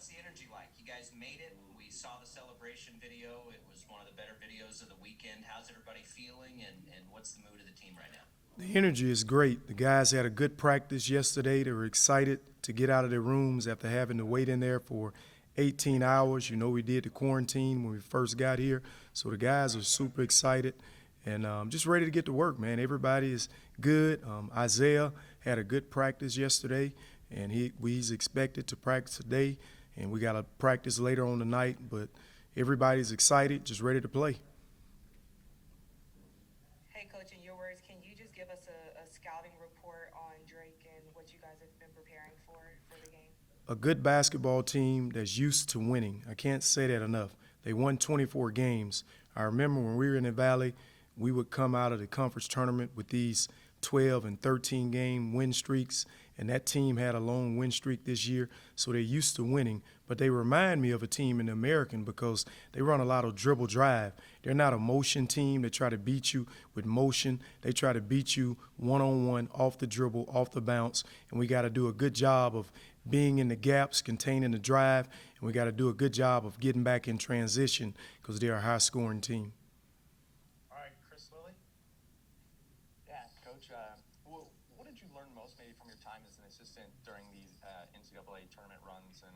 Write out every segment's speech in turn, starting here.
What's the energy like? You guys made it. We saw the celebration video. It was one of the better videos of the weekend. How's everybody feeling, and what's the mood of the team right now? The energy is great. The guys had a good practice yesterday. They were excited to get out of their rooms after having to wait in there for 18 hours. You know, we did the quarantine when we first got here. So the guys are super excited and just ready to get to work, man. Everybody is good. Isaiah had a good practice yesterday, and he's expected to practice today. And we got to practice later on tonight. But everybody's excited, just ready to play. Hey, Coach, in your words, can you just give us a scouting report on Drake and what you guys have been preparing for the game? A good basketball team that's used to winning. I can't say that enough. They won 24 games. I remember when we were in the Valley, we would come out of the conference tournament with these 12 and 13 game win streaks, and that team had a long win streak this year, so they're used to winning. But they remind me of a team in the American because they run a lot of dribble drive. They're not a motion team. They try to beat you with motion. They try to beat you one-on-one, off the dribble, off the bounce, and we got to do a good job of being in the gaps, containing the drive, and we got to do a good job of getting back in transition because they're a high-scoring team. All right, Chris Lilly. Yeah, Coach, what did you learn most maybe from your time as an assistant during these NCAA tournament runs, and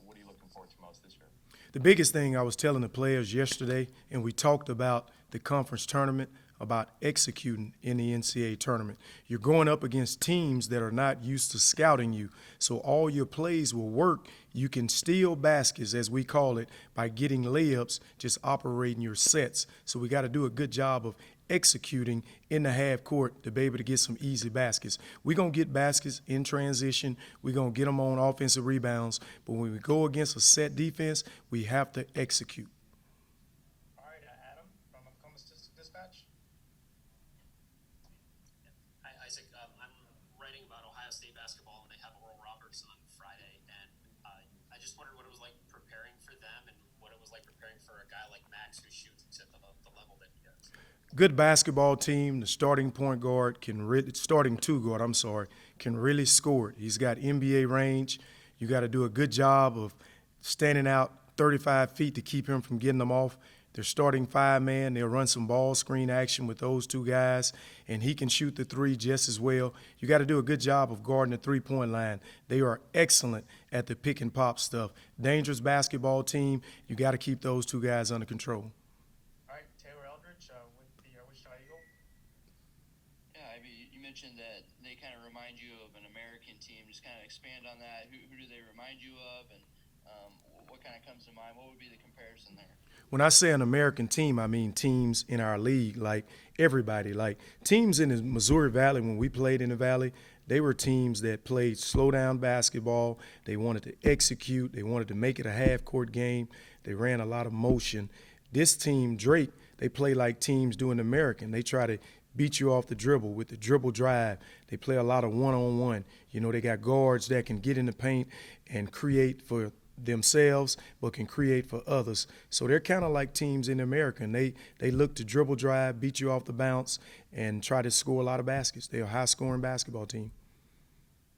what are you looking forward to most this year? The biggest thing I was telling the players yesterday, and we talked about the conference tournament, about executing in the NCAA tournament. You're going up against teams that are not used to scouting you, so all your plays will work. You can steal baskets, as we call it, by getting layups, just operating your sets. So we got to do a good job of executing in the half court to be able to get some easy baskets. We're going to get baskets in transition. We're going to get them on offensive rebounds. But when we go against a set defense, we have to execute. All right, Adam from Columbus Dispatch. Hi, Isaac. I'm writing about Ohio State basketball, and they have Oral Roberts on Friday. And I just wondered what it was like preparing for them and what it was like preparing for a guy like Max who shoots at the level that he does. Good basketball team. The starting point guard starting two guard, can really score it. He's got NBA range. You got to do a good job of standing out 35 feet to keep him from getting them off. They're starting five-man. They'll run some ball screen action with those two guys, and he can shoot the three just as well. You got to do a good job of guarding the three-point line. They are excellent at the pick and pop stuff. Dangerous basketball team. You got to keep those two guys under control. All right, Taylor Eldridge with the Wichita Eagle. Yeah, I mean, you mentioned that they kind of remind you of an American team. Just kind of expand on that. Who do they remind you of, and what kind of comes to mind? What would be the comparison there? When I say an American team, I mean teams in our league, like everybody. Like teams in the Missouri Valley, when we played in the Valley, they were teams that played slow-down basketball. They wanted to execute. They wanted to make it a half-court game. They ran a lot of motion. This team, Drake, they play like teams do in American. They try to beat you off the dribble with the dribble drive. They play a lot of one-on-one. You know, they got guards that can get in the paint and create for themselves but can create for others. So they're kind of like teams in America. And they look to dribble drive, beat you off the bounce, and try to score a lot of baskets. They're a high-scoring basketball team.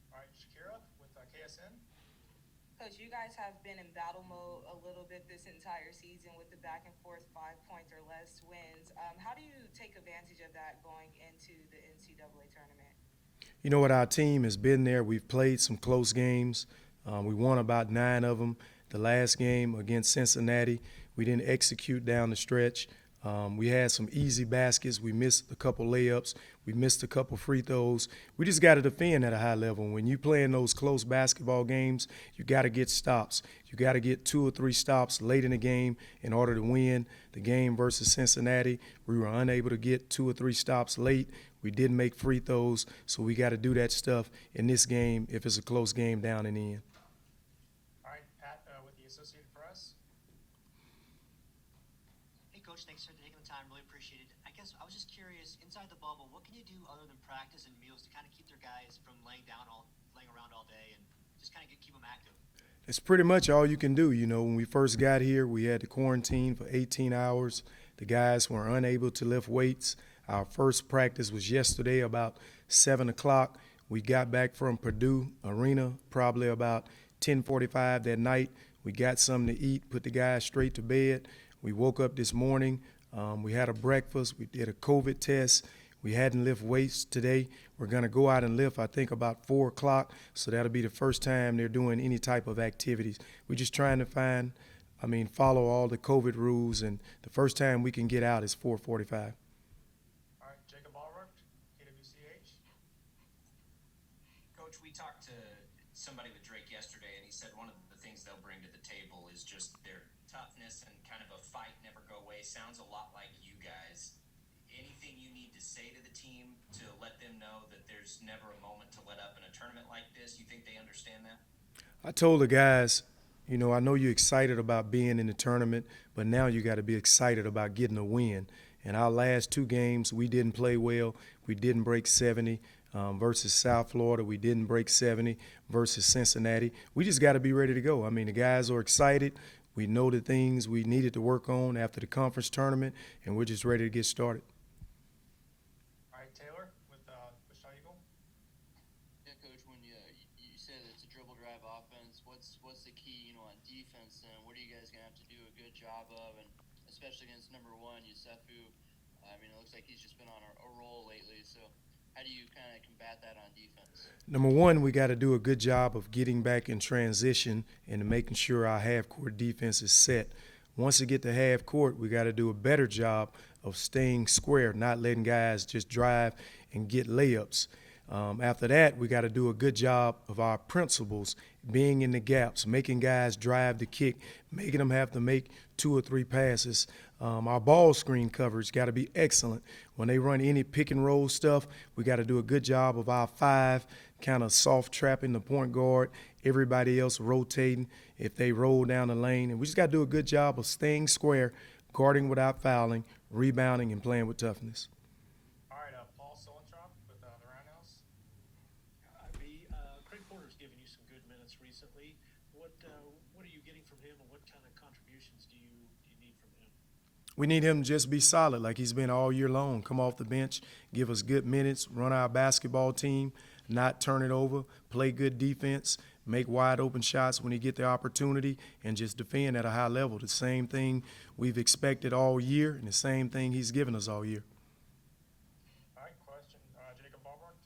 All right, Shakira with KSN. Coach, you guys have been in battle mode a little bit this entire season with the back and forth 5 points or less wins. How do you take advantage of that going into the NCAA tournament? You know what? Our team has been there. We've played some close games. We won about 9 of them. The last game against Cincinnati, we didn't execute down the stretch. We had some easy baskets. We missed a couple layups. We missed a couple free throws. We just got to defend at a high level. When you play in those close basketball games, you got to get stops. You got to get 2 or 3 stops late in the game in order to win. The game versus Cincinnati, we were unable to get 2 or 3 stops late. We didn't make free throws, so we got to do that stuff in this game if it's a close game down in the end. All right, Pat with the Associated Press. Hey, Coach, thanks for taking the time. Really appreciate it. I guess I was just curious, inside the bubble, what can you do other than practice and meals to kind of keep their guys from laying around all day and just kind of keep them active? It's pretty much all you can do. You know, when we first got here, we had to quarantine for 18 hours. The guys were unable to lift weights. Our first practice was yesterday about 7 o'clock. We got back from Purdue Arena probably about 10:45 that night. We got something to eat, put the guys straight to bed. We woke up this morning. We had a breakfast. We did a COVID test. We hadn't lift weights today. We're going to go out and lift, I think, about 4 o'clock. So that'll be the first time they're doing any type of activities. We're just trying to follow all the COVID rules. And the first time we can get out is 4:45. All right, Jacob Allrock, KWCH. Coach, we talked to somebody with Drake yesterday, and he said one of the things they'll bring to the table is just their toughness and kind of a fight never go away. Sounds a lot like you guys. Anything you need to say to the team to let them know that there's never a moment to let up in a tournament like this? You think they understand that? I told the guys, I know you're excited about being in the tournament, but now you got to be excited about getting a win. And our last 2 games, we didn't play well. We didn't break 70 versus South Florida. We didn't break 70 versus Cincinnati. We just got to be ready to go. I mean, the guys are excited. We know the things we needed to work on after the conference tournament, and we're just ready to get started. All right, Taylor with Wichita Eagle. Yeah, Coach, when you said it's a dribble drive offense, what's the key, on defense, and what are you guys going to have to do a good job of, and especially against number 1, Yusefu? It looks like he's just been on a roll lately, so how do you kind of combat that on defense? Number 1, we got to do a good job of getting back in transition and making sure our half-court defense is set. Once we get to half court, we got to do a better job of staying square, not letting guys just drive and get layups. After that, we got to do a good job of our principles, being in the gaps, making guys drive the kick, making them have to make 2 or 3 passes. Our ball screen coverage got to be excellent. When they run any pick and roll stuff, we got to do a good job of our 5, kind of soft trapping the point guard, everybody else rotating if they roll down the lane. And we just got to do a good job of staying square, guarding without fouling, rebounding, and playing with toughness. All right, Paul Solentrop with the Roundhouse. Craig Porter's given you some good minutes recently. What are you getting from him, and what kind of contributions do you need from him? We need him to just be solid like he's been all year long. Come off the bench, give us good minutes, run our basketball team, not turn it over, play good defense, make wide open shots when he get the opportunity, and just defend at a high level. The same thing we've expected all year and the same thing he's given us all year. All right, question, Jacob Allrock.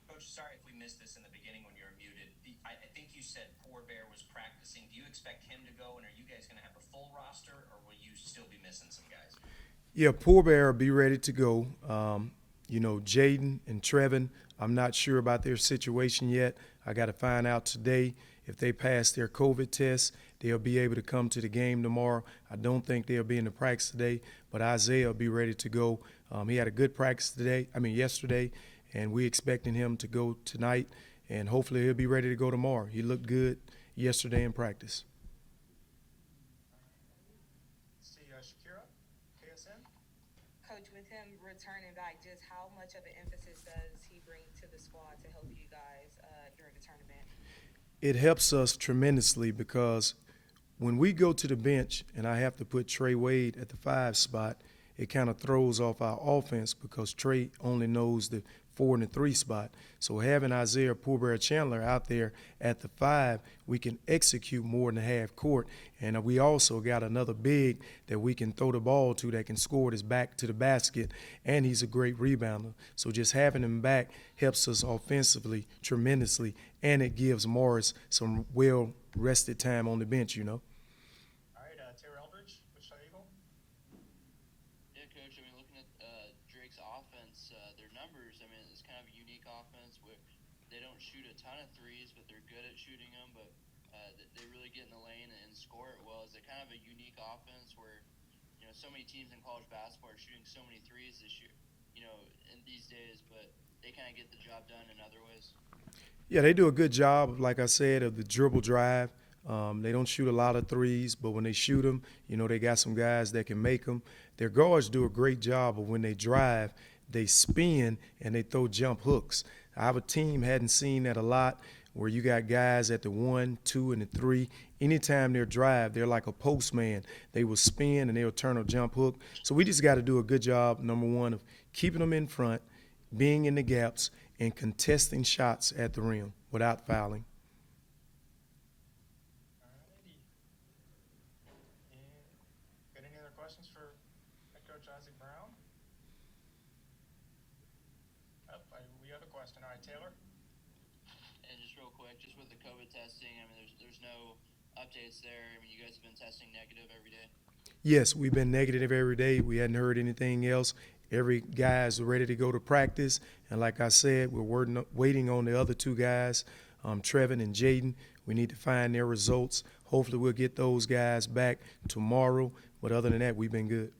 Coach, sorry if we missed this in the beginning when you were muted. I think you said Poor Bear was practicing. Do you expect him to go, and are you guys going to have a full roster, or will you still be missing some guys? Yeah, Poor Bear will be ready to go. Jaden and Trevin, I'm not sure about their situation yet. I got to find out today. If they pass their COVID test, they'll be able to come to the game tomorrow. I don't think they'll be in the practice today, but Isaiah will be ready to go. He had a good practice yesterday, and we're expecting him to go tonight, and hopefully he'll be ready to go tomorrow. He looked good yesterday in practice. See Shakira, KSN. Coach, with him returning back, just how much of an emphasis does he bring to the squad to help you guys during the tournament? It helps us tremendously because when we go to the bench and I have to put Trey Wade at the 5 spot, it kind of throws off our offense because Trey only knows the 4 and the 3 spot. So having Isaiah Poor Bear Chandler out there at the 5, we can execute more than half court. And we also got another big that we can throw the ball to that can score his back to the basket, and he's a great rebounder. So just having him back helps us offensively tremendously, and it gives Morris some well-rested time on the bench, All right, Terry Eldridge, Wichita Eagle. Yeah, Coach, looking at Drake's offense, their numbers, it's kind of a unique offense where they don't shoot a ton of threes, but they're good at shooting them, but they really get in the lane and score it well. Is it kind of a unique offense where, so many teams in college basketball are shooting so many threes this year, in these days, but they kind of get the job done in other ways? Yeah, they do a good job, like I said, of the dribble drive. They don't shoot a lot of threes, but when they shoot them, they got some guys that can make them. Their guards do a great job of when they drive, they spin and they throw jump hooks. Our team hadn't seen that a lot, where you got guys at the 1, 2, and the 3. Anytime they drive, they're like a postman. They will spin and they'll turn a jump hook. So we just got to do a good job, number 1, of keeping them in front, being in the gaps, and contesting shots at the rim without fouling. Coach Isaac Brown. We have a question. All right, Taylor. And just real quick, just with the COVID testing, I mean, there's no updates there. I mean, you guys have been testing negative every day. Yes, we've been negative every day. We hadn't heard anything else. Every guy is ready to go to practice. And like I said, we're waiting on the other two guys, Trevin and Jaden. We need to find their results. Hopefully we'll get those guys back tomorrow. But other than that, we've been good.